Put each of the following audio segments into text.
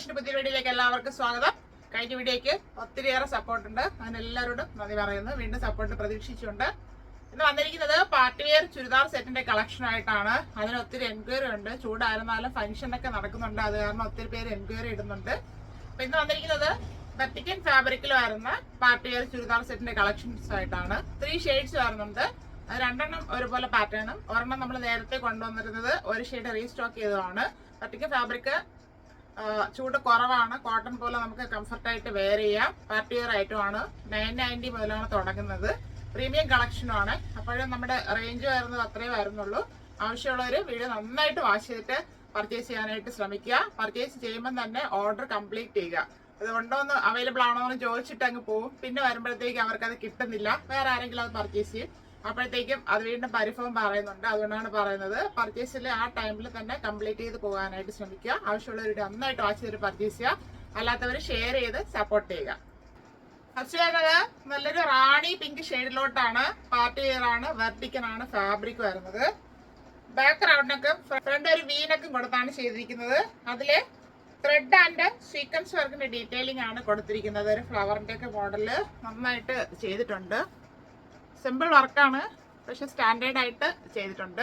കളക്ഷന്റെ പുതിയ വീഡിയോയിലേക്ക് എല്ലാവർക്കും സ്വാഗതം. കഴിഞ്ഞ വീഡിയോയ്ക്ക് ഒത്തിരിയേറെ സപ്പോർട്ട് ഉണ്ട്, അതിനെല്ലാവരോടും നന്ദി പറയുന്നു. വീണ്ടും സപ്പോർട്ട് പ്രതീക്ഷിച്ചുകൊണ്ട് ഇന്ന് വന്നിരിക്കുന്നത് പാർട്ടി വെയർ ചുരിദാർ സെറ്റിന്റെ കളക്ഷൻ ആയിട്ടാണ്. അതിന് ഒത്തിരി എൻക്വയറി ഉണ്ട്. ചൂടായിരുന്നാലും ഫംഗ്ഷനൊക്കെ നടക്കുന്നുണ്ട്, അത് കാരണം ഒത്തിരി പേര് എൻക്വയറി ഇടുന്നുണ്ട്. അപ്പൊ ഇന്ന് വന്നിരിക്കുന്നത് വെർട്ടിക്കൻ ഫാബ്രിക്കിൽ വരുന്ന പാർട്ടി വെയർ ചുരിദാർ സെറ്റിന്റെ കളക്ഷൻസ് ആയിട്ടാണ്. 3 ഷെയ്ഡ്സ് വരുന്നുണ്ട്. അത് രണ്ടെണ്ണം ഒരുപോലെ പാറ്റേണും, ഒരെണ്ണം നമ്മൾ നേരത്തെ കൊണ്ടുവന്നിരുന്നത് ഒരു ഷെയ്ഡ് റീസ്റ്റോക്ക് ചെയ്തതാണ്. വെർട്ടിക്കൻ ഫാബ്രിക് ചൂട് കുറവാണ്, കോട്ടൺ പോലെ നമുക്ക് കംഫർട്ടായിട്ട് വെയർ ചെയ്യാം. പാർട്ടി വെയർ ഐറ്റമാണ്. 990 മുതലാണ് തുടങ്ങുന്നത്. പ്രീമിയം കളക്ഷനുമാണ്. അപ്പോഴും നമ്മുടെ റേഞ്ച് വരുന്നത് അത്രേ വരുന്നുള്ളൂ. ആവശ്യമുള്ളവർ വീഡിയോ നന്നായിട്ട് വാഷ് ചെയ്തിട്ട് പർച്ചേസ് ചെയ്യാനായിട്ട് ശ്രമിക്കുക. പർച്ചേസ് ചെയ്യുമ്പോൾ തന്നെ ഓർഡർ കംപ്ലീറ്റ് ചെയ്യുക. അത് ഉണ്ടോന്ന് അവൈലബിൾ ആണോ എന്ന് ചോദിച്ചിട്ട് അങ്ങ് പോകും. പിന്നെ വരുമ്പോഴത്തേക്ക് അവർക്ക് അത് കിട്ടുന്നില്ല, വേറെ ആരെങ്കിലും അത് പർച്ചേസ് ചെയ്യും. അപ്പോഴത്തേക്കും അത് വീണ്ടും പരിഭവം പറയുന്നുണ്ട്. അതുകൊണ്ടാണ് പറയുന്നത്, പർച്ചേസിൽ ആ ടൈമിൽ തന്നെ കംപ്ലീറ്റ് ചെയ്ത് പോകാനായിട്ട് ശ്രമിക്കുക. ആവശ്യമുള്ളവരുടെ നന്നായിട്ട് വാച്ച് ചെയ്തിട്ട് പർച്ചേസ് ചെയ്യുക. അല്ലാത്തവർ ഷെയർ ചെയ്ത് സപ്പോർട്ട് ചെയ്യുക. ഫസ്റ്റ് വരുന്നത് നല്ലൊരു റാണി പിങ്ക് ഷെയ്ഡിലോട്ടാണ്. പാർട്ടി വെയർ ആണ്, വെർട്ടിക്കൻ ആണ് ഫാബ്രിക് വരുന്നത്. ബാക്ക് റൗണ്ടിനൊക്കെ ഫ്രണ്ട് ഒരു വീനൊക്കെ കൊടുത്താണ് ചെയ്തിരിക്കുന്നത്. അതില് ത്രെഡ് ആൻഡ് സീക്വൻസ് വർക്കിന്റെ ഡീറ്റെയിലിംഗ് ആണ് കൊടുത്തിരിക്കുന്നത്. ഒരു ഫ്ലവറിന്റെ ഒക്കെ മോഡല് നന്നായിട്ട് ചെയ്തിട്ടുണ്ട്. സിമ്പിൾ വർക്കാണ്, പക്ഷെ സ്റ്റാൻഡേർഡ് ആയിട്ട് ചെയ്തിട്ടുണ്ട്.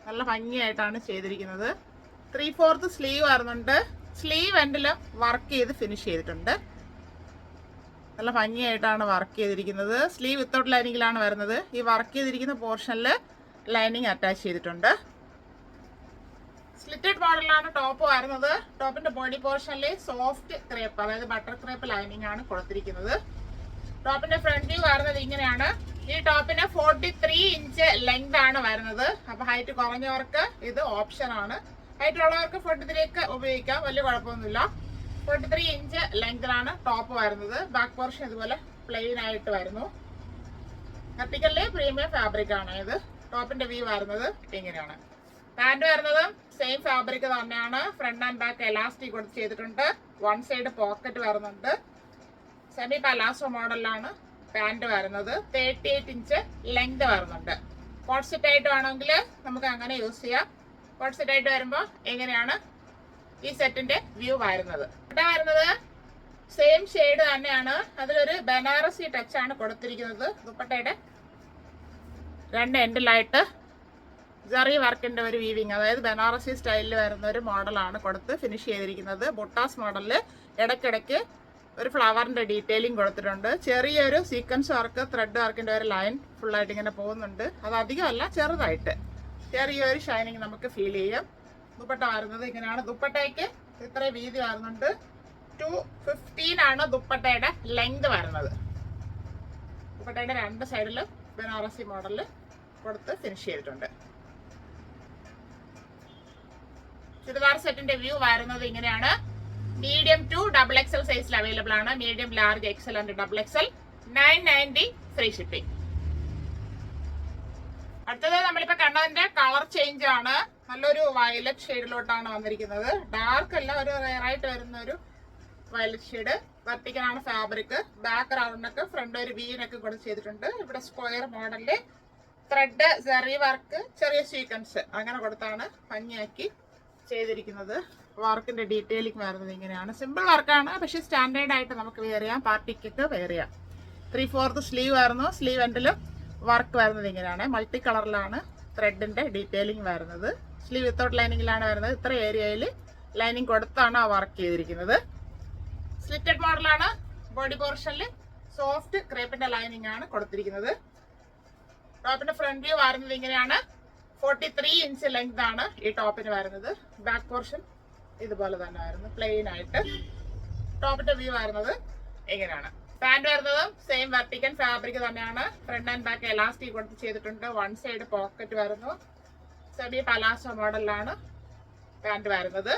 നല്ല ഭംഗിയായിട്ടാണ് ചെയ്തിരിക്കുന്നത്. 3/4 സ്ലീവ് വരുന്നുണ്ട്. സ്ലീവ് എൻഡിലും വർക്ക് ചെയ്ത് ഫിനിഷ് ചെയ്തിട്ടുണ്ട്. നല്ല ഭംഗിയായിട്ടാണ് വർക്ക് ചെയ്തിരിക്കുന്നത്. സ്ലീവ് വിത്തൗട്ട് ലൈനിങ്ങിലാണ് വരുന്നത്. ഈ വർക്ക് ചെയ്തിരിക്കുന്ന പോർഷനിൽ ലൈനിങ് അറ്റാച്ച് ചെയ്തിട്ടുണ്ട്. സ്ലിറ്റഡ് മോഡലാണ് ടോപ്പ് വരുന്നത്. ടോപ്പിന്റെ ബോഡി പോർഷനിൽ സോഫ്റ്റ് ക്രേപ്പ്, അതായത് ബട്ടർ ക്രേപ്പ് ലൈനിങ് ആണ് കൊടുത്തിരിക്കുന്നത്. ടോപ്പിന്റെ ഫ്രണ്ട് വ്യൂ വരുന്നത് ഇങ്ങനെയാണ്. ഈ ടോപ്പിന് 43 ഇഞ്ച് ലെങ്ത് ആണ് വരുന്നത്. അപ്പൊ ഹൈറ്റ് കുറഞ്ഞവർക്ക് ഇത് ഓപ്ഷൻ ആണ്. ഹൈറ്റ് ഉള്ളവർക്ക് 43 ഒക്കെ ഉപയോഗിക്കാം, വലിയ കുഴപ്പമൊന്നുമില്ല. 43 ഇഞ്ച് ലെങ്തിലാണ് ടോപ്പ് വരുന്നത്. ബാക്ക് പോർഷൻ ഇതുപോലെ പ്ലെയിൻ ആയിട്ട് വരുന്നു. വെർട്ടിക്കലി പ്രീമിയം ഫാബ്രിക് ആണ് ഇത്. ടോപ്പിന്റെ വ്യൂ വരുന്നത് ഇങ്ങനെയാണ്. പാന്റ് വരുന്നത് സെയിം ഫാബ്രിക് തന്നെയാണ്. ഫ്രണ്ട് ആൻഡ് ബാക്ക് എലാസ്റ്റിക് കൊടുത്ത് ചെയ്തിട്ടുണ്ട്. വൺ സൈഡ് പോക്കറ്റ് വരുന്നുണ്ട്. സെമി പലാസോ മോഡലാണ് പാന്റ് വരുന്നത്. 38 ഇഞ്ച് ലെങ്ത് വരുന്നുണ്ട്. കോട്ട് സെറ്റ് ആയിട്ട് വേണമെങ്കിൽ നമുക്ക് അങ്ങനെ യൂസ് ചെയ്യാം. കോട്ട് സെറ്റ് ആയിട്ട് വരുമ്പോൾ എങ്ങനെയാണ് ഈ സെറ്റിന്റെ വ്യൂ വരുന്നത്. ഇവിടെ വരുന്നത് സെയിം ഷെയ്ഡ് തന്നെയാണ്. അതിലൊരു ബനാറസി ടച്ച് ആണ് കൊടുത്തിരിക്കുന്നത്. ദുപ്പട്ടയുടെ രണ്ട് എൻഡിലായിട്ട് ജറി വർക്കിന്റെ ഒരു വീവിങ്, അതായത് ബനാറസി സ്റ്റൈലിൽ വരുന്ന ഒരു മോഡലാണ് കൊടുത്ത് ഫിനിഷ് ചെയ്തിരിക്കുന്നത്. ബുട്ടാസ് മോഡലിൽ ഇടയ്ക്കിടയ്ക്ക് ഒരു ഫ്ലവറിന്റെ ഡീറ്റെയിലിംഗ് കൊടുത്തിട്ടുണ്ട്. ചെറിയൊരു സീക്വൻസ് വർക്ക്, ത്രെഡ് വർക്കിന്റെ ഒരു ലൈൻ ഫുള്ളായിട്ട് ഇങ്ങനെ പോകുന്നുണ്ട്. അത് അധികമല്ല, ചെറുതായിട്ട് ചെറിയൊരു ഷൈനിങ് നമുക്ക് ഫീൽ ചെയ്യും. ദുപ്പട്ട വരുന്നത് ഇങ്ങനെയാണ്. ദുപ്പട്ടയ്ക്ക് ഇത്ര വീതി വരുന്നുണ്ട്. 215 ആണ് ദുപ്പട്ടയുടെ ലെങ്ത് വരുന്നത്. ദുപ്പട്ടയുടെ രണ്ട് സൈഡിലും ബനാറസി മോഡലിൽ കൊടുത്ത് ഫിനിഷ് ചെയ്തിട്ടുണ്ട്. ചുരിദാർ സെറ്റിന്റെ വ്യൂ വരുന്നത് ഇങ്ങനെയാണ്. മീഡിയം ടു XXL സൈസിൽ അവൈലബിൾ ആണ്. Medium, large, Excel and XXL. 990 free shipping. അടുത്തത് നമ്മളിപ്പോ കണ്ടതിന്റെ കളർ ചേഞ്ച് ആണ്. നല്ലൊരു വയലറ്റ് ഷെയ്ഡിലോട്ടാണ് വന്നിരിക്കുന്നത്. ഡാർക്ക് അല്ല, ഒരു റെയർ ആയിട്ട് വരുന്ന ഒരു വയലറ്റ് ഷെയ്ഡ്. വെർട്ടിക്കൻ ആണ് ഫാബ്രിക്. ബാക്ക് റൗണ്ടിനൊക്കെ ഫ്രണ്ട് ഒരു വീനൊക്കെ കൊടുത്ത് ചെയ്തിട്ടുണ്ട്. ഇവിടെ സ്ക്വയർ മോഡലില് ത്രെഡ്, സെറി വർക്ക്, ചെറിയ സീക്വൻസ് അങ്ങനെ കൊടുത്താണ് ഭംഗിയാക്കി ചെയ്തിരിക്കുന്നത്. വർക്കിന്റെ ഡീറ്റെയിലിംഗ് വരുന്നത് ഇങ്ങനെയാണ്. സിമ്പിൾ വർക്കാണ്, പക്ഷെ സ്റ്റാൻഡേർഡ് ആയിട്ട് നമുക്ക് വെയർ ചെയ്യാം, പാർട്ടിക്കൊക്കെ വെയർ ചെയ്യാം. 3/4 സ്ലീവ് വരുന്നു. സ്ലീവ് എൻഡിലും വർക്ക് വരുന്നത് ഇങ്ങനെയാണ്. മൾട്ടി കളറിലാണ് ത്രെഡിന്റെ ഡീറ്റെയിലിംഗ് വരുന്നത്. സ്ലീവ് വിത്തൗട്ട് ലൈനിങ്ങിലാണ് വരുന്നത്. ഇത്ര ഏരിയയിൽ ലൈനിങ് കൊടുത്താണ് ആ വർക്ക് ചെയ്തിരിക്കുന്നത്. സ്ലിറ്റഡ് മോഡലാണ്. ബോഡി പോർഷനിൽ സോഫ്റ്റ് ക്രേപ്പിന്റെ ലൈനിങ് ആണ് കൊടുത്തിരിക്കുന്നത്. ടോപ്പിന്റെ ഫ്രണ്ട് വ്യൂ വരുന്നത് ഇങ്ങനെയാണ്. 43 ഇഞ്ച് ലെങ്ത് ആണ് ഈ ടോപ്പിന് വരുന്നത്. ബാക്ക് പോർഷൻ ഇതുപോലെ തന്നെ വരുന്നു, പ്ലെയിൻ ആയിട്ട്. ടോപ്പിന്റെ വ്യൂ വരുന്നത് എങ്ങനെയാണ്. പാന്റ് വരുന്നത് സെയിം വെർട്ടിക്കൻ ഫാബ്രിക് തന്നെയാണ്. ഫ്രണ്ട് ആൻഡ് ബാക്ക് എലാസ്റ്റിക് കൊടുത്ത് ചെയ്തിട്ടുണ്ട്. വൺ സൈഡ് പോക്കറ്റ് വരുന്നു. സെമി പലാസോ മോഡലിലാണ് പാന്റ് വരുന്നത്.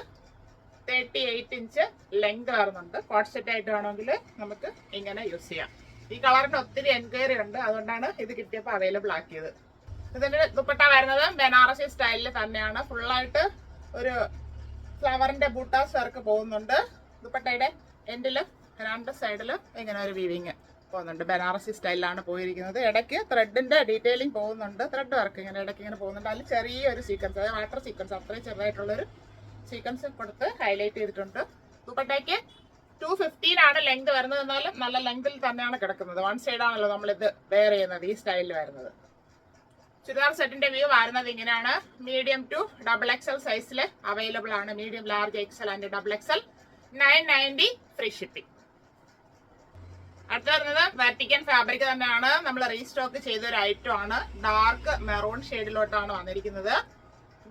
38 ഇഞ്ച് ലെങ്ത് വരുന്നുണ്ട്. കോട്ട് സെറ്റ് ആയിട്ട് വേണമെങ്കിൽ നമുക്ക് ഇങ്ങനെ യൂസ് ചെയ്യാം. ഈ കളറിന് ഒത്തിരി എൻക്വയറി ഉണ്ട്, അതുകൊണ്ടാണ് ഇത് കിട്ടിയപ്പോൾ അവൈലബിൾ ആക്കിയത്. ഇതിന്റെ ദുപ്പട്ട വരുന്നത് ബനാറസി സ്റ്റൈലിൽ തന്നെയാണ്. ഫുള്ളായിട്ട് ഒരു ഫ്ലവറിന്റെ ബൂട്ടാസ് വർക്ക് പോകുന്നുണ്ട്. ദുപ്പട്ടയുടെ എൻഡിലും രണ്ട് സൈഡിലും ഇങ്ങനെ ഒരു വീവിങ് പോകുന്നുണ്ട്. ബനാറസി സ്റ്റൈലിലാണ് പോയിരിക്കുന്നത്. ഇടയ്ക്ക് ത്രെഡിന്റെ ഡീറ്റെയിലിംഗ് പോകുന്നുണ്ട്. ത്രെഡ് വർക്ക് ഇങ്ങനെ ഇടയ്ക്ക് ഇങ്ങനെ പോകുന്നുണ്ട്. അതിൽ ചെറിയൊരു സീക്വൻസ്, അതായത് വാട്ടർ സീക്വൻസ്, അത്രയും ചെറുതായിട്ടുള്ളൊരു സീക്വൻസ് കൊടുത്ത് ഹൈലൈറ്റ് ചെയ്തിട്ടുണ്ട്. ദുപ്പട്ടയ്ക്ക് 215 ആണ് ലെങ്ത് വരുന്നത്. എന്നാലും നല്ല ലെങ്തിൽ തന്നെയാണ് കിടക്കുന്നത്. വൺ സൈഡ് ആണല്ലോ നമ്മളിത് വെയർ ചെയ്യുന്നത്, ഈ സ്റ്റൈലിൽ വരുന്നത്. ചുരിദാർ സെറ്റിന്റെ വ്യൂ വരുന്നത് ഇങ്ങനെയാണ്. മീഡിയം ടു XXL സൈസിൽ അവൈലബിൾ ആണ്. Medium, large, XL and XXL. 990 free shipping. അടുത്ത വരുന്നത് വെർട്ടിക്കൻ ഫാബ്രിക് തന്നെയാണ്. നമ്മൾ റീസ്റ്റോക്ക് ചെയ്ത ഒരു ഐറ്റം ആണ്. ഡാർക്ക് മെറൂൺ ഷെയ്ഡിലോട്ടാണ് വന്നിരിക്കുന്നത്.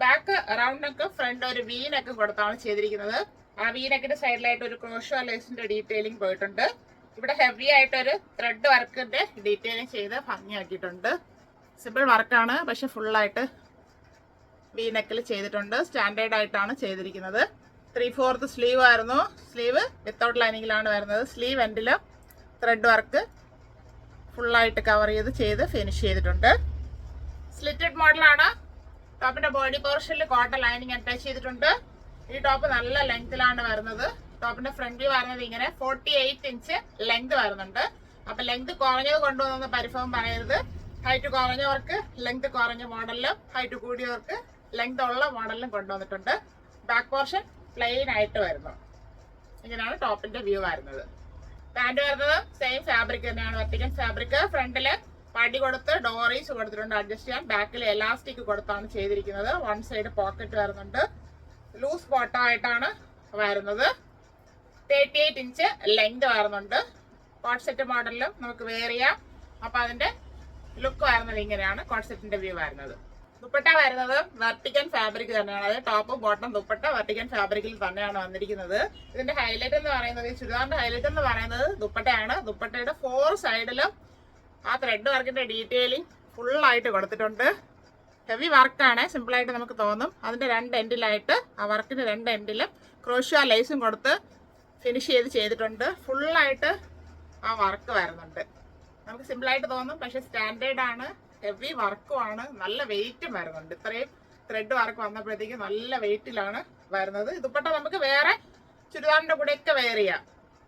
ബാക്ക് റൗണ്ട് നെക്ക്, ഫ്രണ്ട് ഒരു വി നെക്ക് കൊടുത്താണ് ചെയ്തിരിക്കുന്നത്. ആ വി നെക്കിന്റെ സൈഡിലായിട്ട് ഒരു ക്രോഷോ ലേസിന്റെ ഡീറ്റെയിലിംഗ് പോയിട്ടുണ്ട്. ഇവിടെ ഹെവി ആയിട്ടൊരു ത്രെഡ് വർക്കിന്റെ ഡീറ്റെയിലിംഗ് ചെയ്ത് ഭംഗിയാക്കിയിട്ടുണ്ട്. സിമ്പിൾ വർക്കാണ്, പക്ഷെ ഫുള്ളായിട്ട് വി നെക്കിൽ ചെയ്തിട്ടുണ്ട്. സ്റ്റാൻഡേർഡ് ആയിട്ടാണ് ചെയ്തിരിക്കുന്നത്. 3/4 സ്ലീവ് ആയിരുന്നു. സ്ലീവ് വിത്തൗട്ട് ലൈനിങ്ങിലാണ് വരുന്നത്. സ്ലീവ് എൻഡില് ത്രെഡ് വർക്ക് ഫുള്ളായിട്ട് കവർ ചെയ്ത് ഫിനിഷ് ചെയ്തിട്ടുണ്ട്. സ്ലിറ്റഡ് മോഡലാണ്. ടോപ്പിന്റെ ബോഡി പോർഷനിൽ കോട്ടൺ ലൈനിങ് അറ്റാച്ച് ചെയ്തിട്ടുണ്ട്. ഈ ടോപ്പ് നല്ല ലെങ്തിലാണ് വരുന്നത്. ടോപ്പിന്റെ ഫ്രണ്ട് വ്യൂ വരുന്നത് ഇങ്ങനെ 48 ഇഞ്ച് ലെങ്ത് വരുന്നുണ്ട്. അപ്പൊ ലെങ്ത് കുറഞ്ഞത് കൊണ്ടുവന്ന പരിഭവം പറയരുത്. ഹൈറ്റ് കുറഞ്ഞവർക്ക് ലെങ്ത് കുറഞ്ഞ മോഡലിലും ഹൈറ്റ് കൂടിയവർക്ക് ലെങ്ത് ഉള്ള മോഡലിലും കൊണ്ടുവന്നിട്ടുണ്ട്. ബാക്ക് പോർഷൻ പ്ലെയിൻ ആയിട്ട് വരുന്നു. ഇങ്ങനെയാണ് ടോപ്പിന്റെ വ്യൂ വരുന്നത്. പാന്റ് വരുന്നത് സെയിം ഫാബ്രിക് തന്നെയാണ്, വെർട്ടിക്കൻ ഫാബ്രിക്. ഫ്രണ്ടില് പടി കൊടുത്ത് ഡോറീസ് കൊടുത്തിട്ടുണ്ട് അഡ്ജസ്റ്റ് ചെയ്യാൻ. ബാക്കിൽ എലാസ്റ്റിക് കൊടുത്താണ് ചെയ്തിരിക്കുന്നത്. വൺ സൈഡ് പോക്കറ്റ് വരുന്നുണ്ട്. ലൂസ് ബോട്ടം ആയിട്ടാണ് വരുന്നത്. 38 ഇഞ്ച് ലെങ്ത് വരുന്നുണ്ട്. കോട്ട് സെറ്റ് മോഡലിലും നമുക്ക് വെയർ ചെയ്യാം. അപ്പൊ അതിന്റെ ലുക്ക് വരുന്നത് ഇങ്ങനെയാണ് കോട്ട് സെറ്റിന്റെ വ്യൂ വരുന്നത്. ദുപ്പട്ട വരുന്നത് വെർട്ടിക്കൻ ഫാബ്രിക് തന്നെയാണ്. അതായത് ടോപ്പ് ബോട്ടം ദുപ്പട്ട വെർട്ടിക്കൻ ഫാബ്രിക്കിൽ തന്നെയാണ് വന്നിരിക്കുന്നത്. ഇതിന്റെ ഹൈലൈറ്റ് എന്ന് പറയുന്നത്, ഈ ചുരിദാറിന്റെ ഹൈലൈറ്റ് എന്ന് പറയുന്നത് ദുപ്പട്ടയാണ്. ദുപ്പട്ടയുടെ 4 സൈഡിലും ആ ത്രെഡ് വർക്കിന്റെ ഡീറ്റെയിലിംഗ് ഫുള്ളായിട്ട് കൊടുത്തിട്ടുണ്ട്. ഹെവി വർക്കാണ്, സിമ്പിളായിട്ട് നമുക്ക് തോന്നും. അതിന്റെ 2 എൻഡിലായിട്ട്, ആ വർക്കിന്റെ 2 എൻഡിലും ക്രോഷ്യോ ലേസും കൊടുത്ത് ഫിനിഷ് ചെയ്തിട്ടുണ്ട്. ഫുള്ളായിട്ട് ആ വർക്ക് വരുന്നുണ്ട്. നമുക്ക് സിമ്പിളായിട്ട് തോന്നും, പക്ഷെ സ്റ്റാൻഡേർഡ് ആണ്. ഹെവി വർക്കുമാണ്. നല്ല വെയിറ്റും വരുന്നുണ്ട്. ഇത്രയും ത്രെഡ് വർക്ക് വന്നപ്പോഴത്തേക്ക് നല്ല വെയിറ്റിലാണ് വരുന്നത്. ദുപ്പട്ട നമുക്ക് വേറെ ചുരിദാറിന്റെ കൂടെയൊക്കെ വെയർ ചെയ്യാം.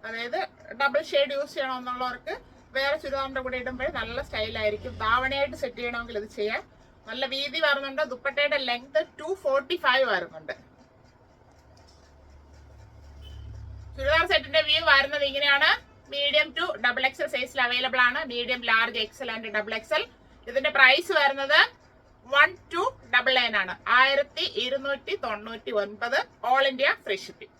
അതായത് ഡബിൾ ഷെയ്ഡ് യൂസ് ചെയ്യണമെന്നുള്ളവർക്ക് വേറെ ചുരിദാറിന്റെ കൂടെ ഇടുമ്പോൾ നല്ല സ്റ്റൈലായിരിക്കും. ധാവണയായിട്ട് സെറ്റ് ചെയ്യണമെങ്കിൽ ഇത് ചെയ്യാം. നല്ല വീതി വരുന്നുണ്ട്. ദുപ്പട്ടയുടെ ലെങ്ത് 245 വരുന്നുണ്ട്. ചുരിദാർ സെറ്റിന്റെ വ്യൂ വരുന്നത് ഇങ്ങനെയാണ്. മീഡിയം ടു XXL സൈസിൽ അവൈലബിൾ ആണ്. Medium, large, XL and XXL. ഇതിന്റെ പ്രൈസ് വരുന്നത് 1299 ആണ്. 1299. All India free shipping.